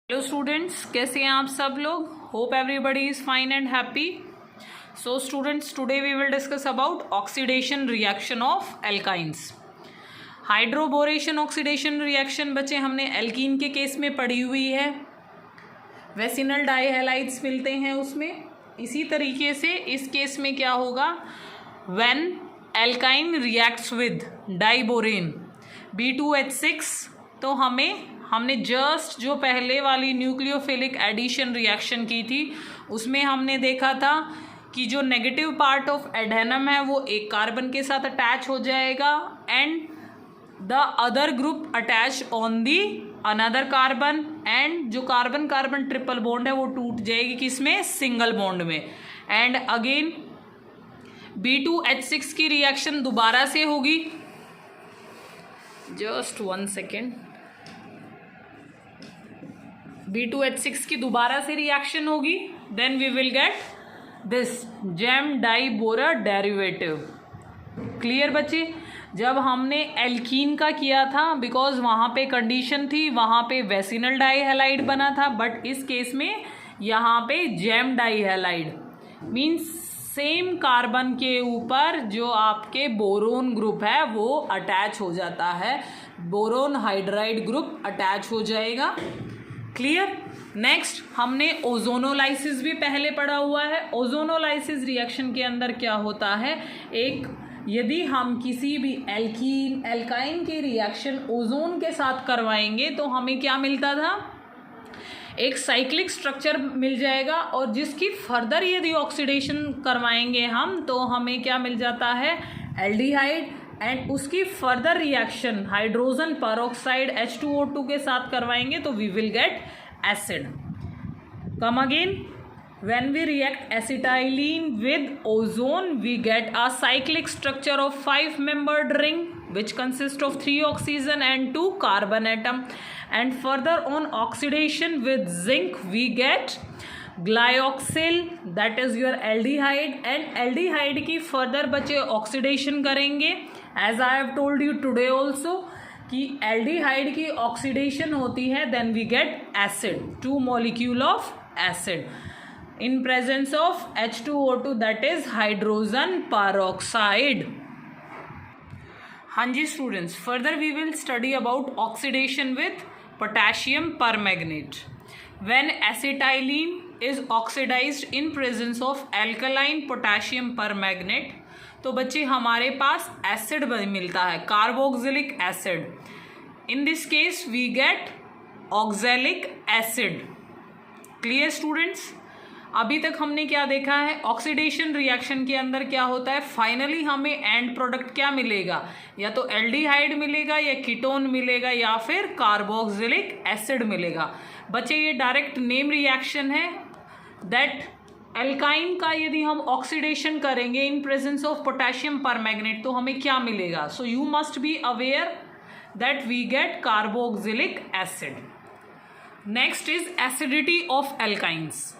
Hello students, कैसे हैं आप सब लोग। Hope everybody is fine and happy. So students, today we will discuss about oxidation reaction of alkynes. Hydroboration oxidation reaction बच्चे हमने alkene के केस में पढ़ी हुई है। वेसिनल डाइहैलाइड्स मिलते हैं उसमें। इसी तरीके से इस केस में क्या होगा, when alkyne reacts with diborane B2H6, तो हमने जस्ट जो पहले वाली न्यूक्लियोफिलिक एडिशन रिएक्शन की थी उसमें हमने देखा था कि जो नेगेटिव पार्ट ऑफ एडेनम है वो एक कार्बन के साथ अटैच हो जाएगा and the other group attach on the another carbon, and जो कार्बन कार्बन ट्रिपल बॉन्ड है वो टूट जाएगी किसमें, सिंगल बॉन्ड में। एंड अगेन B2H6 की रिएक्शन दोबारा से होगी, जस्ट 1 सेकेंड। B2H6 की दोबारा से रिएक्शन होगी, then we will get this gem dibromo derivative. Clear बच्चे। जब हमने एल्कीन का किया था बिकॉज वहाँ पे कंडीशन थी, वहाँ पे वेसिनल डाइहैलाइड बना था, बट इस केस में यहाँ पे जेम डाइहैलाइड मीन्स सेम कार्बन के ऊपर जो आपके बोरोन ग्रुप है वो अटैच हो जाता है, बोरोन हाइड्राइड ग्रुप अटैच हो जाएगा। क्लियर। नेक्स्ट हमने ओजोनोलाइसिस भी पहले पढ़ा हुआ है। ओजोनोलाइसिस रिएक्शन के अंदर क्या होता है, यदि हम किसी भी एल्काइन की रिएक्शन ओजोन के साथ करवाएंगे तो हमें क्या मिलता था, एक साइक्लिक स्ट्रक्चर मिल जाएगा, और जिसकी फर्दर यदि ऑक्सीडेशन करवाएंगे हम तो हमें क्या मिल जाता है, एल्डिहाइड, एंड उसकी further reaction hydrogen peroxide H2O2 के साथ करवाएंगे तो we will get acid. Come again, when we react acetylene with ozone we get a cyclic structure of 5 membered ring which consists of 3 oxygen and 2 carbon atom, and further on oxidation with zinc we get glyoxyl, that is your aldehyde, and aldehyde की further बच्चे oxidation करेंगे as I have told you today also कि aldehyde की oxidation होती है, then we get acid, 2 molecule of acid in presence of H2O2, that is hydrogen peroxide। हाँ जी students, further we will study about oxidation with potassium permanganate. When acetylene is oxidised in presence of alkaline potassium permanganate, तो बच्चे हमारे पास acid मिलता है, carboxylic acid. In this case we get oxalic acid. Clear students. अभी तक हमने क्या देखा है, ऑक्सीडेशन रिएक्शन के अंदर क्या होता है, फाइनली हमें एंड प्रोडक्ट क्या मिलेगा, या तो एल्डिहाइड मिलेगा या कीटोन मिलेगा या फिर कार्बोक्सिलिक एसिड मिलेगा। बच्चे ये डायरेक्ट नेम रिएक्शन है दैट एल्काइन का यदि हम ऑक्सीडेशन करेंगे in presence of potassium permanganate तो हमें क्या मिलेगा। So you must be aware that we get carboxylic acid. Next is acidity of alkynes.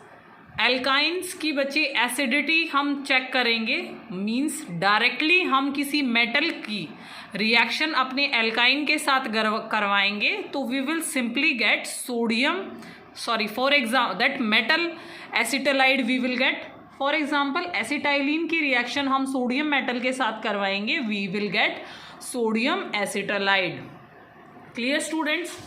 Alkynes की बच्चे एसिडिटी हम चेक करेंगे, मींस डायरेक्टली हम किसी मेटल की रिएक्शन अपने एल्काइन के साथ करवाएंगे तो we will simply get sodium, sorry for example that metal acetylide we will get. For example acetylene की रिएक्शन हम सोडियम मेटल के साथ करवाएंगे, we will get sodium acetylide. Clear students.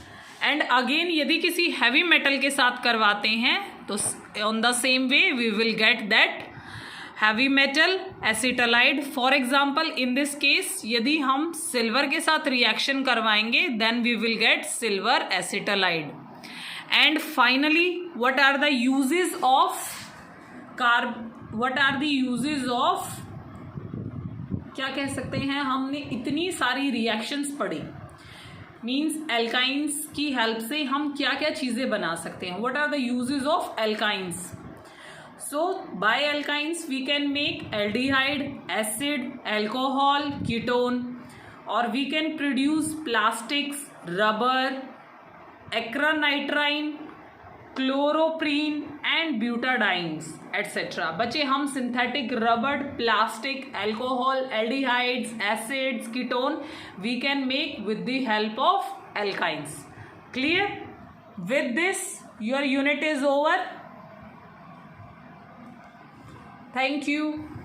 And again यदि किसी हैवी मेटल के साथ करवाते हैं तो on the same way we will get that heavy metal acetylide. For example in this case यदि हम सिल्वर के साथ रिएक्शन करवाएंगे then we will get silver acetylide. And finally what are the uses of क्या कह सकते हैं, हमने इतनी सारी रिएक्शंस पढ़ी, मीन्स एल्काइंस की हेल्प से हम क्या क्या चीज़ें बना सकते हैं। What are the uses of alkynes. So by alkynes we can make aldehyde, acid, alcohol, ketone, और we can produce plastics, rubber, acrylonitrile, chloroprene and butadienes etcetera. बच्चे हम synthetic rubber, plastic, alcohol, aldehydes, acids, ketone we can make with the help of alkynes. Clear. With this, your unit is over. Thank you.